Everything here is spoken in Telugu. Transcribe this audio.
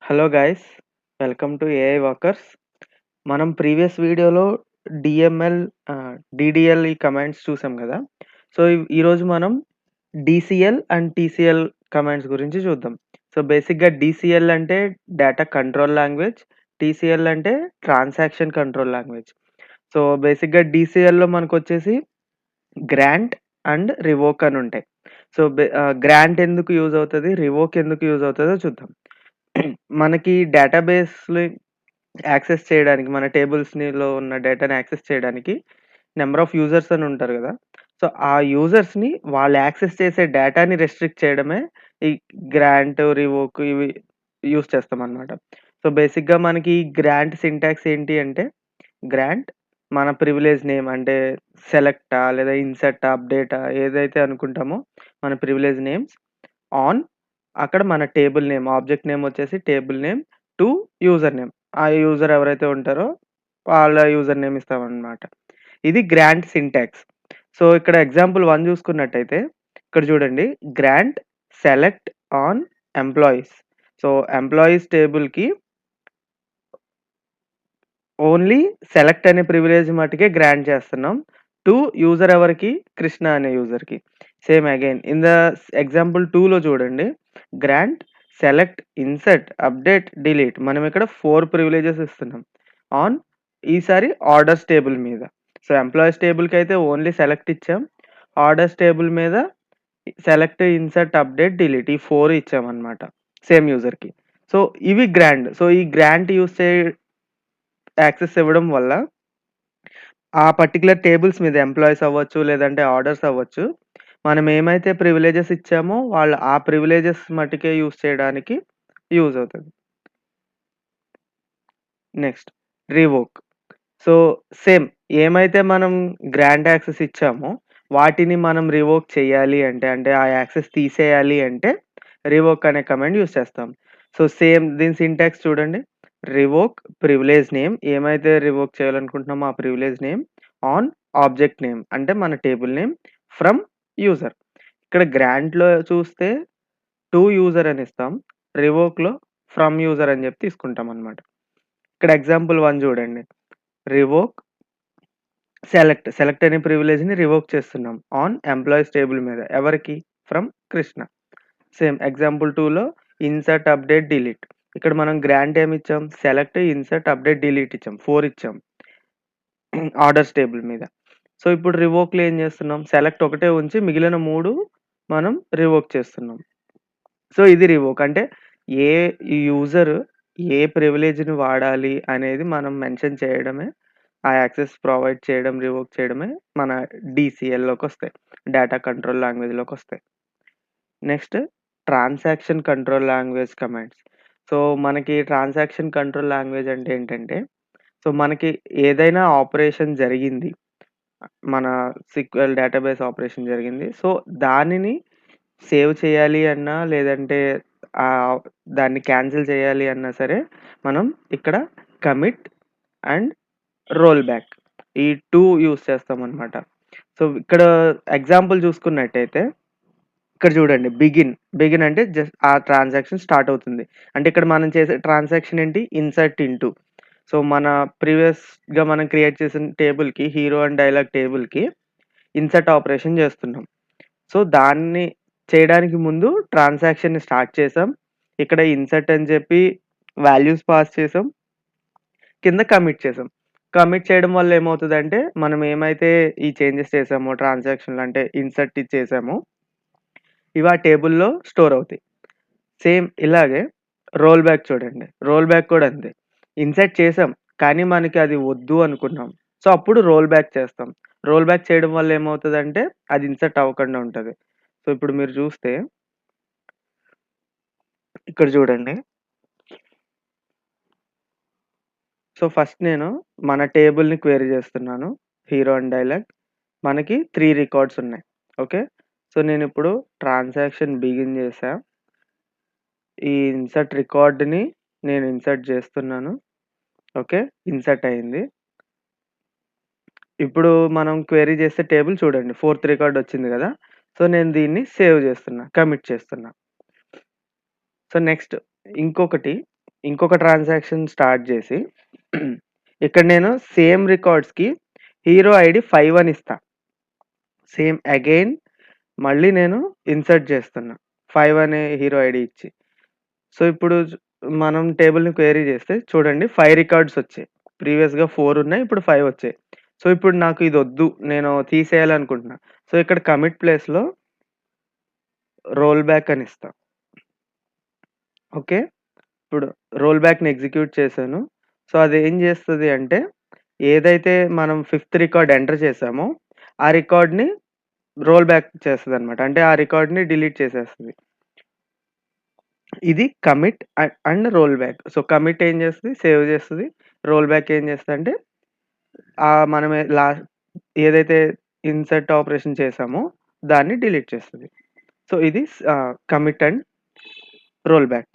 Hello guys, welcome to AI walkers. మనం ప్రీవియస్ వీడియోలో డిఎంఎల్, డిడిఎల్ ఈ కమాండ్స్ చూసాం కదా. సో ఈరోజు మనం డిసిఎల్ అండ్ టీసీఎల్ కమాండ్స్ గురించి చూద్దాం. సో బేసిక్గా డిసిఎల్ అంటే డేటా కంట్రోల్ లాంగ్వేజ్, టీసీఎల్ అంటే ట్రాన్సాక్షన్ కంట్రోల్ లాంగ్వేజ్. సో బేసిక్గా డిసిఎల్లో మనకు వచ్చేసి గ్రాంట్ అండ్ రివోక్ అని ఉంటాయి. సో గ్రాంట్ ఎందుకు యూజ్ అవుతుంది, రివోక్ ఎందుకు యూజ్ అవుతుందో చూద్దాం. మనకి డేటాబేస్‌ని యాక్సెస్ చేయడానికి, మన టేబుల్స్‌నిలో ఉన్న డేటాని యాక్సెస్ చేయడానికి నంబర్ ఆఫ్ యూజర్స్ అని ఉంటారు గదా. సో, ఆ యూజర్స్‌ని వాళ్ళు యాక్సెస్ చేసే డేటాని రెస్ట్రిక్ట్ చేయడమే ఈ గ్రాంట్, రివోక్ ఇవి యూజ్ చేస్తామనమాట. సో, బేసిక్‌గా మనకి గ్రాంట్ సింటాక్స్ ఏంటి అంటే, గ్రాంట్ మన ప్రివిలేజ్ నేమ్ అంటే సెలెక్టా లేదా ఇన్సర్టా, అప్డేటా ఏదైతే అనుకుంటామో మన ప్రివిలేజ్ నేమ్స్ ఆన్ అక్కడ మన టేబుల్ నేమ్, ఆబ్జెక్ట్ నేమ్ వచ్చేసి టేబుల్ నేమ్ టు యూజర్ నేమ్. ఆ యూజర్ ఎవరైతే ఉంటారో వాళ్ళ యూజర్ నేమ్ ఇస్తామనమాట. ఇది గ్రాంట్ సింటాక్స్. సో, ఇక్కడ ఎగ్జాంపుల్ 1 చూసుకున్నట్టయితే ఇక్కడ చూడండి. Grant select on employees. So, employees టేబుల్‌కి ఓన్లీ సెలెక్ట్ అనే ప్రివిలేజ్ మట్టుకే గ్రాంట్ చేస్తున్నాం. టు యూజర్ ఎవరికి? కృష్ణ అనే యూజర్‌కి. Same again in the example 2లో చూడండి. Grant, select, insert, update, delete మనం ఇక్కడ 4 ప్రివిలేజెస్ ఇస్తున్నాం. ఆన్ ఈసారి ఆర్డర్స్ టేబుల్ మీద. సో, ఎంప్లాయీస్ టేబుల్‌కైతే ఓన్లీ సెలెక్ట్ ఇచ్చాం. ఆర్డర్స్ టేబుల్ మీద సెలెక్ట్, ఇన్సర్ట్, అప్డేట్, డిలీట్ ఈ 4 ఇచ్చామన్నమాట సేమ్ యూజర్‌కి. సో, ఇవి గ్రాంట్. సో, ఈ గ్రాంట్ యూజ్ యాక్సెస్ ఇవ్వడం వల్ల ఆ పర్టిక్యులర్ టేబుల్స్ మీద ఎంప్లాయీస్ అవ్వచ్చు, లేదంటే ఆర్డర్స్ అవ్వచ్చు. మనం ఏమైతే ప్రివిలేజెస్ ఇచ్చామో వాళ్ళు ఆ ప్రివిలేజెస్ మట్టుకే యూజ్ చేయడానికి యూజ్ అవుతది. Next revoke. సో, సేమ్ ఏమైతే మనం గ్రాంట్ యాక్సెస్ ఇచ్చామో వాటిని మనం రివోక్ చేయాలి అంటే, ఆ యాక్సెస్ తీసేయాలి అంటే రివోక్ అనే కమాండ్ యూజ్ చేస్తాం. సో, సేమ్ దీని సింటాక్స్ చూడండి. రివోక్ ప్రివిలేజ్ నేమ్ ఏమైతే రివోక్ చేయాలనుకుంటున్నామో ఆ privilege name on object name అంటే మన టేబుల్ నేమ్ ఫ్రమ్ యూజర్. ఇక్కడ గ్రాంట్‌లో చూస్తే టు యూజర్ అని ఇస్తాం. రివోక్‌లో ఫ్రమ్ యూజర్ అని చెప్పి తీసుకుంటామనమాట. ఇక్కడ ఎగ్జాంపుల్ 1 చూడండి. రివోక్ సెలెక్ట్ అనే ప్రివిలేజ్‌ని రివోక్ చేస్తున్నాం. ఆన్ ఎంప్లాయీస్ టేబుల్ మీద. ఎవరికి? ఫ్రమ్ కృష్ణ. సేమ్ ఎగ్జాంపుల్ 2లో ఇన్సర్ట్, అప్డేట్, డిలీట్. ఇక్కడ మనం గ్రాంట్ ఏమిచ్చాం? సెలెక్ట్, ఇన్సర్ట్, అప్డేట్, డిలీట్ ఇచ్చాం. 4 ఇచ్చాం. ఆర్డర్స్ టేబుల్ మీద. సో, ఇప్పుడు రివోక్‌లో ఏం చేస్తున్నాం? సెలెక్ట్ ఒకటే ఉంచి మిగిలిన 3 మనం రివోక్ చేస్తున్నాం. సో, ఇది రివోక్. అంటే ఏ యూజర్ ఏ ప్రివిలేజ్‌ని వాడాలి అనేది మనం మెన్షన్ చేయడమే, ఆ యాక్సెస్ ప్రొవైడ్ చేయడం, రివోక్ చేయడమే మన డీసీఎల్‌లోకొస్తాయి. డేటా కంట్రోల్ లాంగ్వేజ్‌లోకొస్తాయి. Next transaction control language commands. So, మనకి ట్రాన్సాక్షన్ కంట్రోల్ లాంగ్వేజ్ అంటే ఏంటంటే, సో, మనకి ఏదైనా ఆపరేషన్ జరిగింది. మన సిక్వెల్ డేటాబేస్ ఆపరేషన్ జరిగింది. సో, దానిని సేవ్ చేయాలి అన్నా, లేదంటే ఆహ్, దాన్ని క్యాన్సిల్ చేయాలి అన్నా సరే, మనం ఇక్కడ కమిట్ అండ్ రోల్ బ్యాక్ ఈ 2 యూజ్ చేస్తామనమాట. సో, ఇక్కడ ఎగ్జాంపుల్ చూసుకున్నట్టయితే, ఇక్కడ చూడండి బిగిన్ అంటే జస్ట్ ఆ ట్రాన్సాక్షన్ స్టార్ట్ అవుతుంది. అంటే ఇక్కడ మనం చేసే ట్రాన్సాక్షన్ ఏంటి? Insert into. సో, మన ప్రీవియస్‌గా మనం క్రియేట్ చేసిన టేబుల్‌కి హీరో అండ్ డైలాగ్ టేబుల్‌కి ఇన్సర్ట్ ఆపరేషన్ చేస్తున్నాం. సో, దాన్ని చేయడానికి ముందు ట్రాన్సాక్షన్‌ని స్టార్ట్ చేసాం. ఇక్కడ ఇన్సర్ట్ అని చెప్పి వాల్యూస్ పాస్ చేసాం. కింద కమిట్ చేసాం. కమిట్ చేయడం వల్ల ఏమవుతదంటే, మనం ఏమైతే ఈ చేంజెస్ చేసామో ట్రాన్సాక్షన్‌లో అంటే ఇన్సర్ట్ చేసామో, ఇవి ఆ టేబుల్‌లో స్టోర్ అవుతాయి. సేమ్ ఇలాగే రోల్ బ్యాక్ చూడండి. రోల్ బ్యాక్ కూడా అంతే. ఇన్సర్ట్ చేసాం. కానీ మనకి అది వద్దు అనుకున్నాం. సో, అప్పుడు రోల్ బ్యాక్ చేస్తాం. రోల్ బ్యాక్ చేయడం వల్ల ఏమవుతదంటే, అది ఇన్సర్ట్ అవ్వకుండా ఉంటది. సో, ఇప్పుడు మీరు చూస్తే ఇక్కడ చూడండి. సో, ఫస్ట్ నేను మన టేబుల్‌ని క్వెరీ చేస్తున్నాను. Hero and dialogue. మనకి 3 రికార్డ్స్ ఉన్నాయి. ఓకే. సో, నేనిప్పుడు ట్రాన్సాక్షన్ బిగిన్ చేశా. ఈ ఇన్సర్ట్ రికార్డ్‌ని నేను ఇన్సర్ట్ చేస్తున్నాను. ఓకే. ఇన్సర్ట్ అయింది. ఇప్పుడు మనం క్వెరీ చేసే టేబుల్ చూడండి. ఫోర్త్ రికార్డ్ వచ్చింది గదా. సో, నేను దీన్ని సేవ్ చేస్తున్నా. కమిట్ చేస్తున్నా. సో, నెక్స్ట్ ఇంకొకటి ఇంకొక ట్రాన్సాక్షన్ స్టార్ట్ చేసి ఇక్కడ నేను సేమ్ రికార్డ్స్‌కి హీరో ఐడీ 5 అని ఇస్తా. సేమ్ అగైన్ మళ్ళీ నేను ఇన్సర్ట్ చేస్తున్నా. 5 అనే హీరో ఐడీ ఇచ్చి. సో, ఇప్పుడు మనం టేబుల్‌ని క్వెరీ చేస్తే చూడండి 5 రికార్డ్స్ వచ్చాయి. ప్రీవియస్‌గా 4 ఉన్నాయి. ఇప్పుడు 5 వచ్చాయి. సో, ఇప్పుడు నాకు ఇదొద్దు. నేను తీసేయాలనుకుంటున్నా. సో, ఇక్కడ కమిట్ ప్లేస్‌లో రోల్ బ్యాక్ అని ఇస్తా. ఓకే. ఇప్పుడు రోల్ బ్యాక్‌ని ఎగ్జిక్యూట్ చేశాను. సో, అదేం చేస్తది అంటే ఏదైతే మనం ఫిఫ్త్ రికార్డ్ ఎంటర్ చేసామో ఆ రికార్డ్‌ని రోల్ బ్యాక్ చేస్తదనమాట. అంటే ఆ రికార్డ్‌ని డిలీట్ చేసేస్తది. ఇది commit and roll back. So, commit ఏం చేస్తది? సేవ్ చేస్తది. రోల్ బ్యాక్ ఏం చేస్తదంటే మనమే ఏదైతే ఇన్సర్ట్ ఆపరేషన్ చేసామో దాన్ని డిలీట్ చేస్తది. సో, ఇది కమిట్ అండ్ రోల్ బ్యాక్.